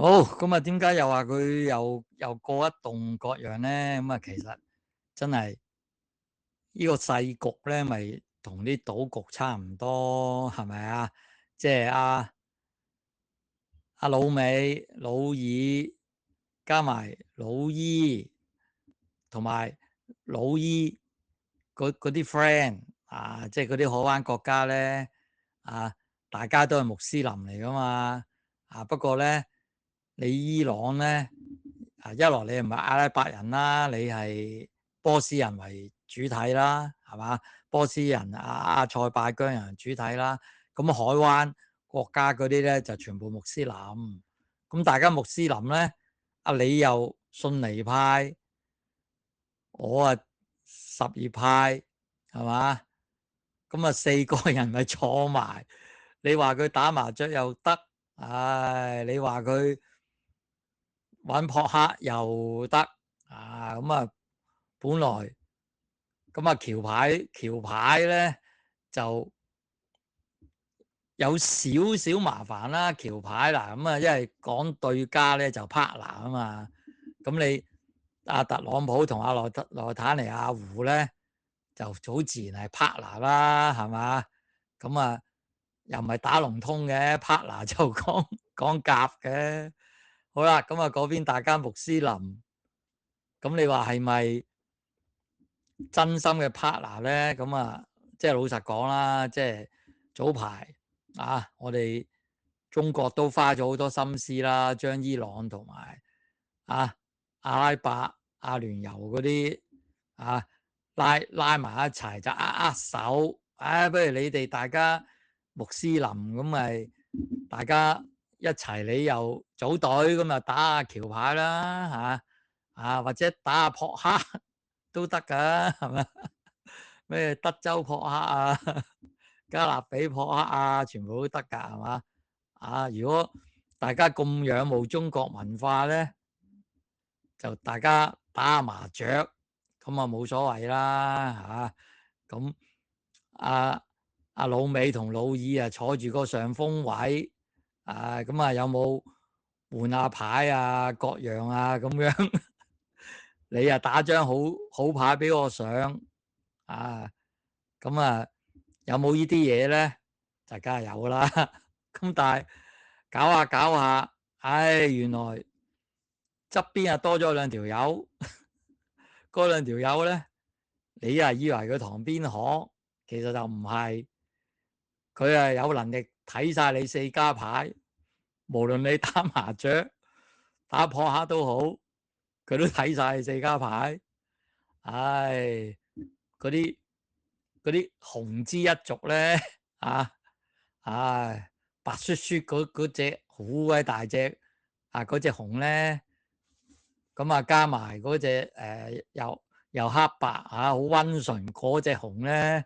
好，咁啊，點解又話佢又過一動各樣咧？咁啊，其實真係呢個世局咧，咪同啲賭局差唔多，係咪啊？即係阿老美、老二加埋老姨，同埋老姨嗰啲 friend 啊，即係嗰啲海灣國家咧啊，大家都係穆斯林嚟噶嘛啊，不過咧你伊朗咧啊，一來你唔係阿拉伯人啦，你係波斯人為主體啦，係嘛？波斯人阿塞拜疆人主體啦，咁海灣國家嗰啲咧就全部穆斯林，咁大家穆斯林咧，你又遜尼派，我啊什葉派，係嘛？咁啊四個人咪坐埋，你話佢打麻雀又得，唉，你話佢玩撲克又得，啊咁啊本來咁啊橋牌咧就有少少麻煩啦，橋牌嗱咁啊，因為講對家咧就 partner 啊嘛，咁你阿特朗普同阿內塔尼亞胡咧就好自然係 partner 啦，係嘛？咁啊又唔係打龍通嘅 partner 就講夾嘅。好啦，咁啊嗰邊大家穆斯林，咁你話係咪真心嘅 partner 咧？咁啊，即係老實講啦，即係早排啊，我哋中國都花咗好多心思啦，將伊朗同埋阿拉伯、阿聯酋嗰啲拉埋一齊就握手，不如你哋大家穆斯林咁咪大家一齊，你又組隊咁啊打下橋牌啦或者打下撲克都得噶，係咪？咩德州撲克加勒比撲克全部都得噶，係嘛？如果大家咁仰慕中國文化咧，就大家打下麻雀，咁啊冇所謂啦咁阿老美同老二啊坐住個上風位，咁啊有冇換下牌各樣咁樣？你啊打張好牌俾我上咁有冇呢啲嘢咧？就梗係有啦。咁但係搞下搞下，原來側邊多咗兩條友，嗰兩條友咧，你以為佢旁邊行，其實就唔係，佢有能力睇晒你四家牌，無論你打麻雀、打撲克都好，佢都睇晒你四家牌。嗰啲紅之一族咧，白雪雪嗰隻好鬼大隻，嗰隻熊咧，咁加埋嗰隻又黑白好溫順嗰隻熊咧，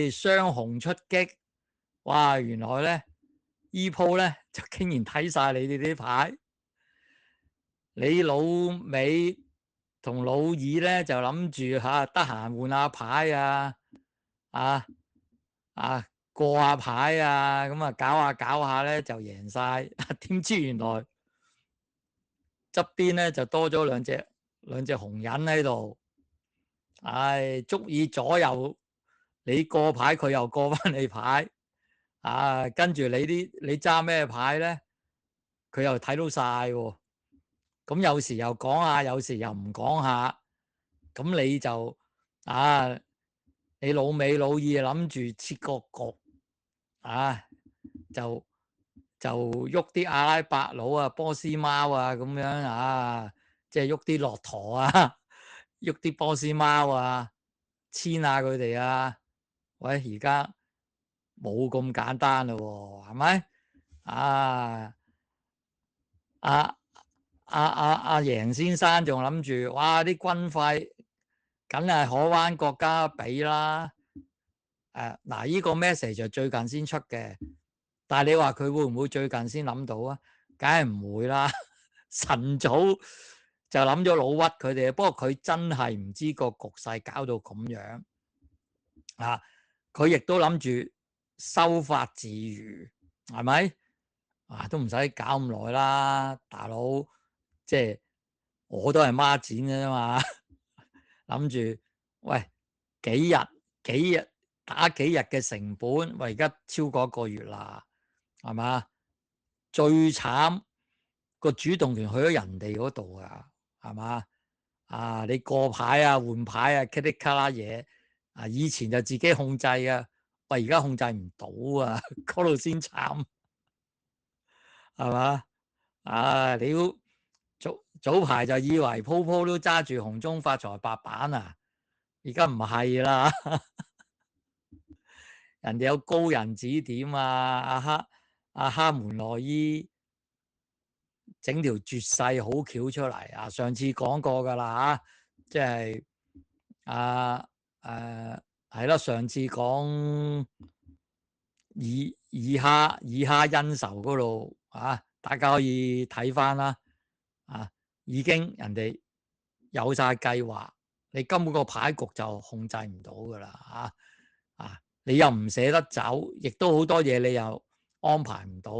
雙雄出擊，哇！原來咧依鋪咧就竟然睇晒你哋啲牌，你老尾同老二咧就諗住得閒換下牌啊過下牌咁搞下搞下咧就贏晒，點知原來側邊咧就多咗兩隻紅人喺度，足以左右你過牌，佢又過翻你牌，跟住你揸咩牌咧，佢又睇到晒喎。咁有時又講下，有時又唔講下，咁你就你老尾老二諗住設個局就喐啲阿拉伯佬波斯貓咁樣即係喐啲駱駝喐啲波斯貓遷下佢哋喂，而家冇咁簡單咯喎，係咪？阿楊先生仲諗住，哇！啲軍費梗係海灣國家俾啦。嗱，呢個 message 就最近先出嘅，但係你話佢會唔會最近先諗到啊？梗係唔會啦，晨早就諗咗老屈佢哋。不過佢真係唔知個局勢搞到咁樣佢亦都諗住收發自如，係咪？都唔使搞咁耐啦，大佬，即係我都係孖展嘅啫嘛，諗住喂幾日打幾日嘅成本，喂而家超過1個月啦，係嘛？最慘個主動權去咗人哋嗰度啊，係嘛？你過牌啊、換牌啊、卡啲卡啦嘢以前就自己控制啊，喂而家控制唔到啊，嗰度先慘，係嘛？你早排就以為鋪都揸住紅中發財白板啊，而家唔係啦，人哋有高人指點啊，阿哈門內伊整條絕世好橋出嚟啊！上次講過噶啦即係係啦，上次講以哈恩仇嗰度大家可以睇翻啦已經人哋有晒計劃，你根本個牌局就控制唔到噶啦你又唔捨得走，亦都好多嘢你又安排唔到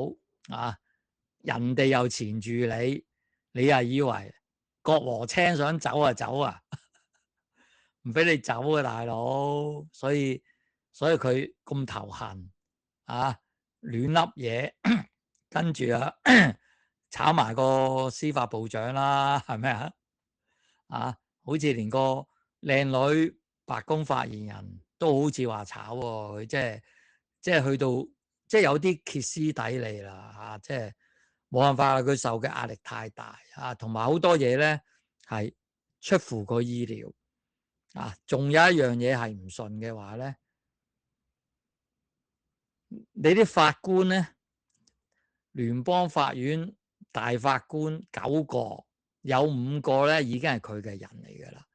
人哋又纏住你，你又以為郭和青想走就走啊，唔俾你走啊，大佬，所以佢咁頭痕亂笠嘢，跟住炒埋個司法部長啦，係咪好似連個靚女白宮發言人都好似話炒喎，佢即係去到即係有啲歇斯底里啦即係冇辦法啦，佢受嘅壓力太大同埋好多嘢咧係出乎個意料仲有一樣嘢係唔順嘅話咧，你啲法官咧，聯邦法院大法官9個，有5個咧已經係佢嘅人嚟噶啦。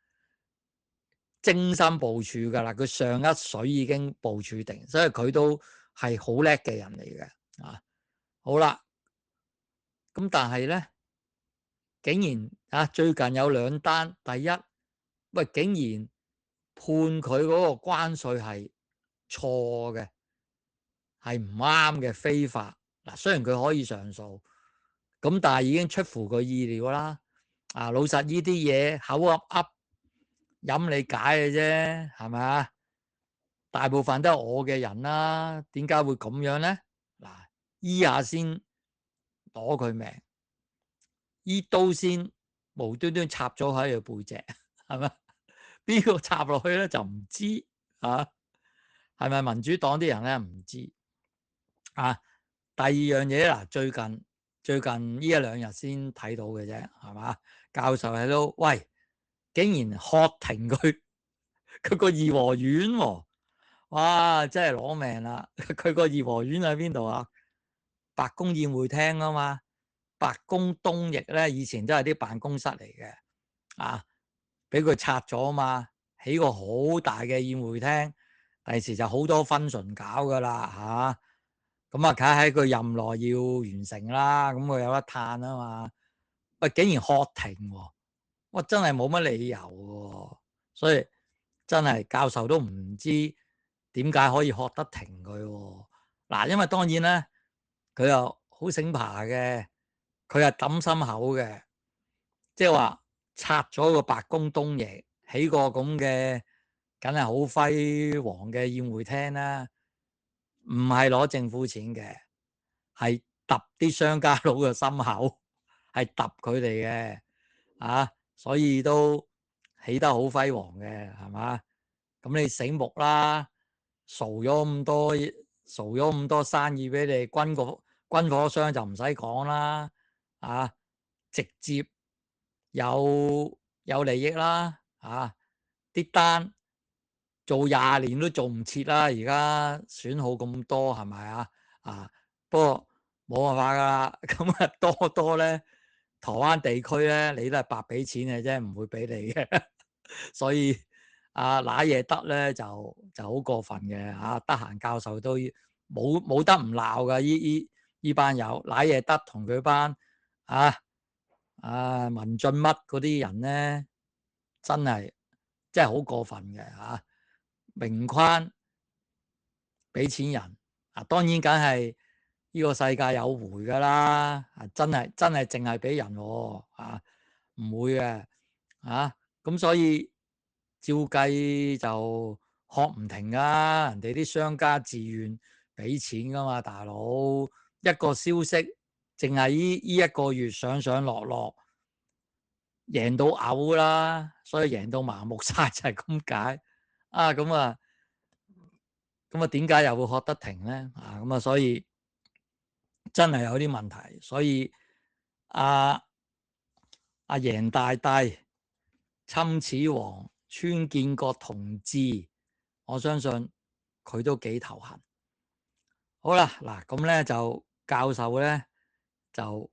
精心部署噶啦，佢上一水已經部署定，所以佢都係好叻嘅人嚟嘅好啦，咁但係咧，竟然最近有2單，第一，喂，竟然判佢嗰個關稅係錯嘅，係唔啱嘅，非法雖然佢可以上訴，咁但係已經出乎個意料啦。老實呢啲嘢口噏噏。飲你解嘅啫，係咪啊？大部分都係我嘅人啦，點解會咁樣咧？醫下先攞佢命，醫刀先無端端插咗喺佢背脊，係咪？邊個插落去咧就唔知係咪民主黨啲人咧唔知第二樣嘢最近呢1-2日先睇到嘅啫，係嘛？教授喺度，喂，竟然喝停佢個頤和園喎，哇！真係攞命啦！佢個頤和園喺邊度啊？白宮宴會廳啊嘛，白宮東翼咧以前都係啲辦公室嚟嘅俾佢拆咗啊嘛，起個好大嘅宴會廳，第時就好多function搞噶啦咁梗喺佢任內要完成啦，咁佢有得嘆啊嘛。喂，竟然喝停喎，我真係冇乜理由喎，所以真係教授都唔知點解可以喝得停佢喎。因為當然咧，佢又好醒爬嘅，佢係揼心口嘅，即係話拆咗個白宮東翼，起個咁嘅，梗係好輝煌嘅宴會廳啦。唔係攞政府錢嘅，係揼啲商家佬嘅心口，係揼佢哋嘅所以都起得好輝煌嘅，係嘛？咁你醒目啦，掃咗咁多生意俾你，軍火商就唔使講啦直接有利益啦啲單做20年都做唔切啦，而家損耗咁多，係咪不過冇辦法噶啦，咁多咧，台灣地區咧，你都係白俾錢嘅啫，唔會俾你嘅，所以揦嘢得咧就好過分嘅得閒教授都冇得唔鬧噶，依班友揦嘢得同佢班民進乜嗰啲人咧，真係好過分嘅明框俾錢人當然梗係呢個世界有回噶啦，真係淨係俾人喎，唔會嘅，咁所以照計就學唔停噶，人哋啲商家自願俾錢噶嘛，大佬一個消息，淨係呢一個月上上落落，贏到嘔啦，所以贏到麻木晒就係咁解，咁啊點解又會學得停咧？咁啊，所以真係有啲問題，所以阿贏大帝、侵始皇、川建國同志，我相信佢都幾頭痕。好啦，嗱咁咧就教授咧就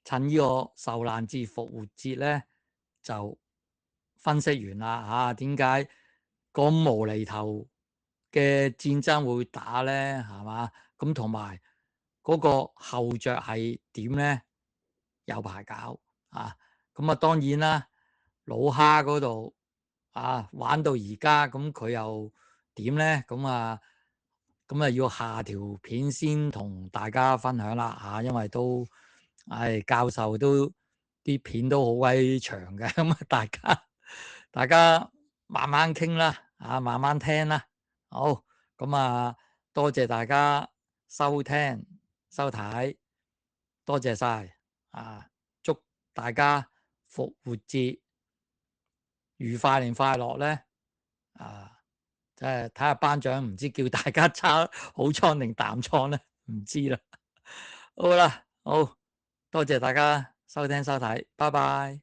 趁呢個受難節、復活節咧就分析完啦，點解咁無厘頭嘅戰爭會打咧？係嘛？咁同埋嗰個後着係點咧？有排搞咁啊，當然啦，老蝦嗰度玩到而家，咁佢又點咧？咁啊要下條片先同大家分享啦，因為都教授都啲片都好鬼長嘅，咁啊大家慢慢傾啦，慢慢聽啦。好，咁多謝大家收聽收睇，多謝晒祝大家復活節愉快定快樂咧？即係睇下頒獎，唔知叫大家抄好倉定淡倉咧，唔知啦。好啦，好多謝大家收聽收睇，拜拜。